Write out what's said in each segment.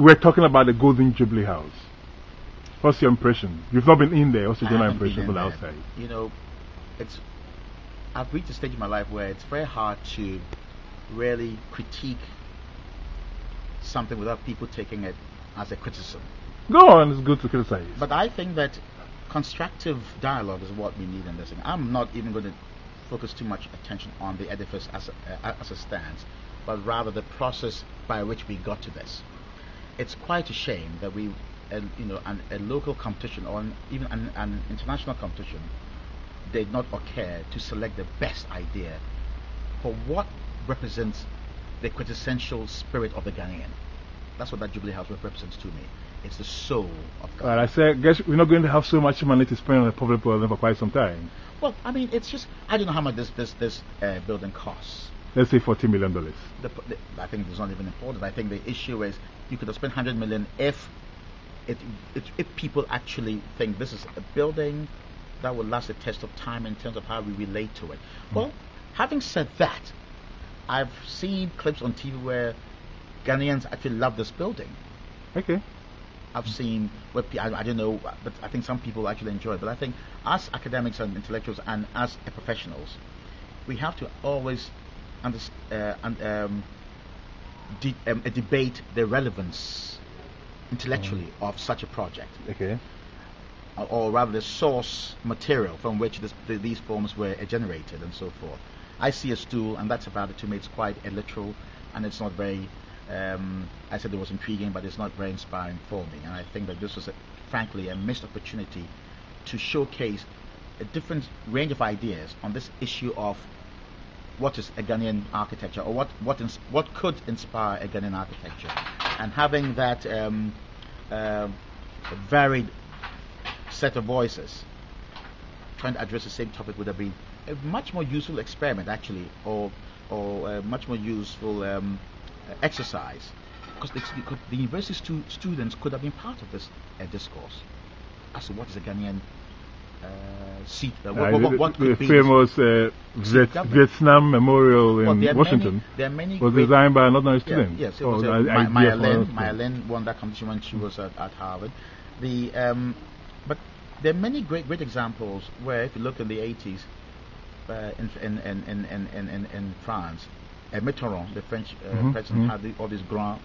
we're talking about the Golden Jubilee House. What's your impression? You've not been in there. What's your general impression from the outside? You know, I've reached a stage in my life where it's very hard to really critique something without people taking it as a criticism. Go on, it's good to criticize. But I think that constructive dialogue is what we need in this thing. I'm not even going to focus too much attention on the edifice as it stands, but rather the process by which we got to this. It's quite a shame that we, a local competition or even an international competition did not occur to select the best idea for what represents the quintessential spirit of the Ghanaian. That's what that Jubilee House represents to me. It's the soul of Ghana. Well, I said, guess we're not going to have so much money to spend on a public building for quite some time. Well, I mean, it's just, I don't know how much this building costs. Let's say $40 million. I think it's not even important. I think the issue is you could have spent $100 million if people actually think this is a building that will last the test of time in terms of how we relate to it. Well, having said that, I've seen clips on TV where Ghanaians actually love this building. Okay. I've seen where I don't know, but I think some people actually enjoy it. But I think as academics and intellectuals and as professionals, we have to always debate the relevance intellectually of such a project. Okay. Or rather the source material from which these forms were generated and so forth. I see a stool, and that's about it to me. It's quite literal, and it's not very, I said it was intriguing, but it's not very inspiring for me. And I think that this was, frankly, a missed opportunity to showcase a different range of ideas on this issue of what is a Ghanaian architecture, or what could inspire a Ghanaian architecture. And having that varied set of voices trying to address the same topic would have been a much more useful experiment, actually, or a much more useful exercise, because the university students could have been part of this discourse as to what is a Ghanaian seat. What the famous Vietnam Memorial in Washington was designed by another student. Yes, it was Maya Lin won that competition when she was at Harvard. But there are many great examples where, if you look in the 80s, in France, Mitterrand, the French president, had all these grand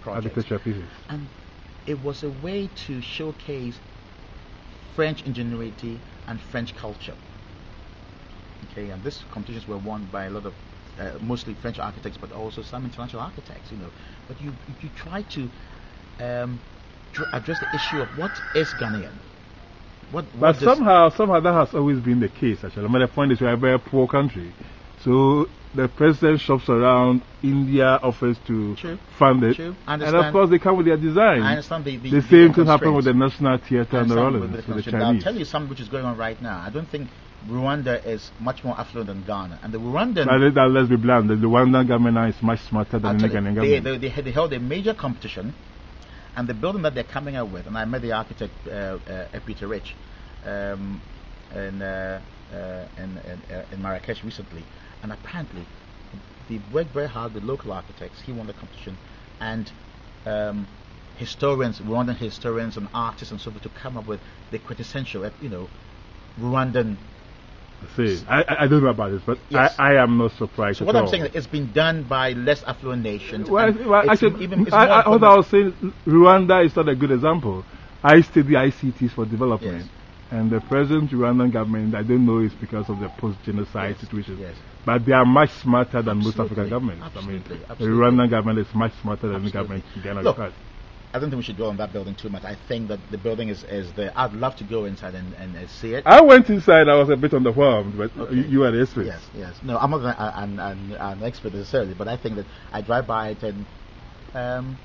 projects, and it was a way to showcase French ingenuity and French culture. Okay, and these competitions were won by a lot of mostly French architects, but also some international architects. But you try to address the issue of what is Ghanaian. But somehow that has always been the case. Actually, the point is, we are a very poor country, so the president shops around. India offers to fund it, and of course they come with their design. I understand the same thing happened with the National Theatre and the Rollins, with the Chinese. I'll tell you something which is going on right now. I don't think Rwanda is much more affluent than Ghana, and the Rwandan. Let's be blunt. The Rwandan government is much smarter than the Ghanaian government. They held a major competition. And the building that they're coming out with, and I met the architect Peter Rich in Marrakesh recently, and apparently they worked very hard with local architects. He won the competition, and Rwandan historians and artists and so forth, to come up with the quintessential, Rwandan. I don't know about this, but yes. I am not surprised. So what I'm saying is, it's been done by less affluent nations. Actually, what I was saying, Rwanda is not a good example. I study ICTs for development, and the present Rwandan government, I don't know, is because of the post-genocide situation. Yes. But they are much smarter than most African governments. Absolutely. The Rwandan government is much smarter than the government in Ghana. Look, I don't think we should dwell on that building too much. I think that the building is there. I'd love to go inside and see it. I went inside. I was a bit underwhelmed, but you are the expert. Yes. No, I'm not an expert necessarily, but I think that I drive by it and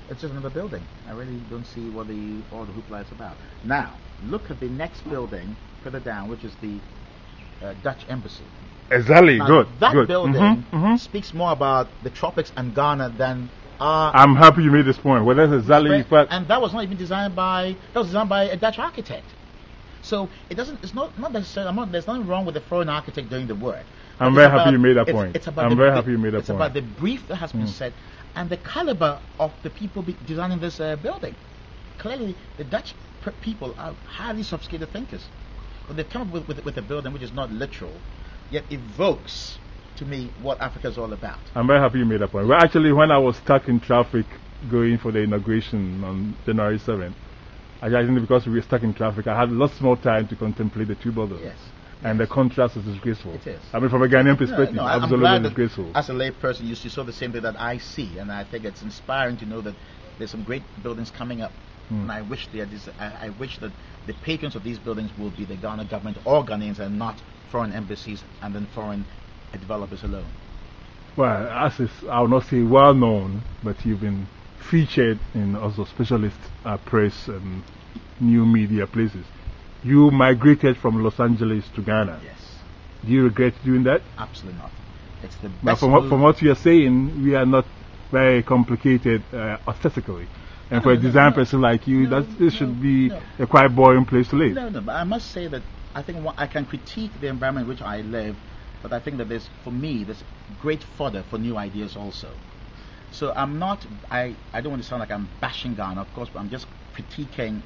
it's just another building. I really don't see what all the hoopla is about. Now, look at the next building further down, which is the Dutch Embassy. Exactly. Now, that good. building speaks more about the tropics and Ghana than. I'm happy you made this point. Well, that's exactly. And that was not even designed by. That was designed by a Dutch architect. So it doesn't. It's not necessarily. There's nothing wrong with the foreign architect doing the work, I'm very happy you made that point. I'm very happy you made that point. It's point. about the brief that has been set and the caliber of the people designing this building. Clearly, the Dutch people are highly sophisticated thinkers. But they've come up with a building which is not literal, yet evokes to me what Africa is all about. I'm very happy you made that point. Well, actually, when I was stuck in traffic going for the inauguration on January 7th, I think because we were stuck in traffic, I had lots more time to contemplate the two buildings. Yes. And the contrast is disgraceful. It is. I mean, from a Ghanaian perspective, absolutely disgraceful. As a lay person, you saw the same thing that I see, and I think it's inspiring to know that there's some great buildings coming up. And I wish I wish that the patrons of these buildings will be the Ghana government or Ghanaians, and not foreign embassies and then foreign developers alone. Well, as is, I will not say well known, but you've been featured in also specialist press and new media places. You migrated from Los Angeles to Ghana. Yes. Do you regret doing that? Absolutely not. It's the best. But from what you are saying, we are not very complicated aesthetically. And for a design person like you, this should be a quite boring place to live. No, but I must say that I think I can critique the environment in which I live, but I think that for me, there's great fodder for new ideas also. So I don't want to sound like I'm bashing Ghana, of course, but I'm just critiquing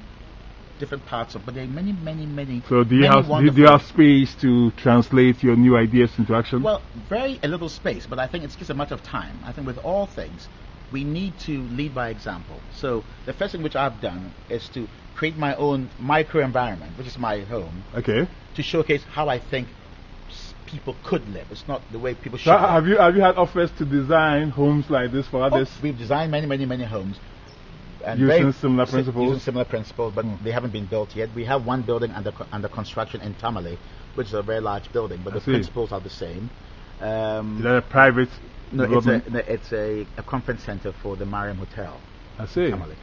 different parts of, but there are many. So do you have space to translate your new ideas into action? Well, a little space, but I think it's just a matter of time. I think with all things, we need to lead by example. So the first thing which I've done is to create my own micro environment, which is my home. Okay. To showcase how I think people could live. It's not the way people should. So have you had offers to design homes like this for others? We've designed many homes. And using similar principles? Using similar principles, but they haven't been built yet. We have one building under construction in Tamale, which is a very large building, but the principles are the same. Is that a private? No, it's a conference center for the Mariam Hotel. I see. Tamale.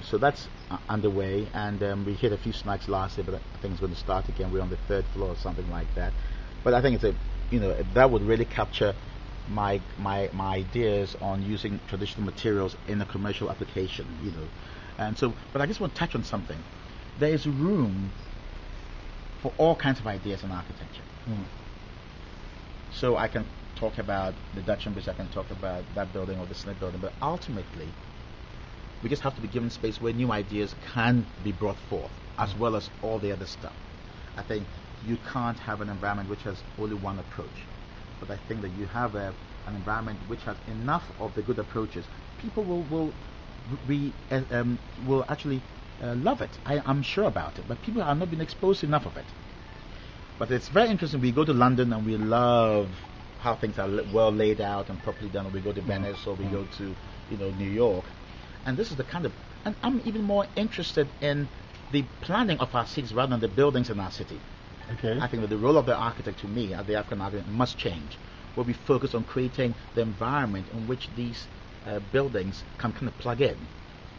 So that's underway, and we hit a few snags last year, but I think it's going to start again. We're on the 3rd floor or something like that. But I think that would really capture my ideas on using traditional materials in a commercial application, and so. But I just want to touch on something. There is room for all kinds of ideas in architecture. So I can talk about the Dutch Embassy, I can talk about that building or the Smith building, but ultimately, we just have to be given space where new ideas can be brought forth, as well as all the other stuff. I think you can't have an environment which has only one approach. But I think that you have an environment which has enough of the good approaches. People will actually love it. I'm sure about it. But people have not been exposed to enough of it. But it's very interesting. We go to London and we love how things are well laid out and properly done. Or we go to Venice or we go to New York, and this is the kind of. And I'm even more interested in the planning of our cities rather than the buildings in our city. Okay. I think that the role of the architect, to me, the African architect, must change. Where we focus on creating the environment in which these buildings can kind of plug in.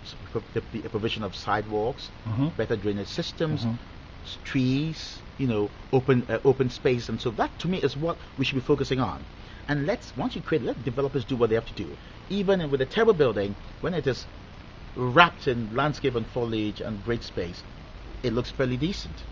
So the provision of sidewalks, better drainage systems, trees, open space, and so that to me is what we should be focusing on. And once you create, let developers do what they have to do. Even with a terrible building, when it is wrapped in landscape and foliage and great space, it looks fairly decent.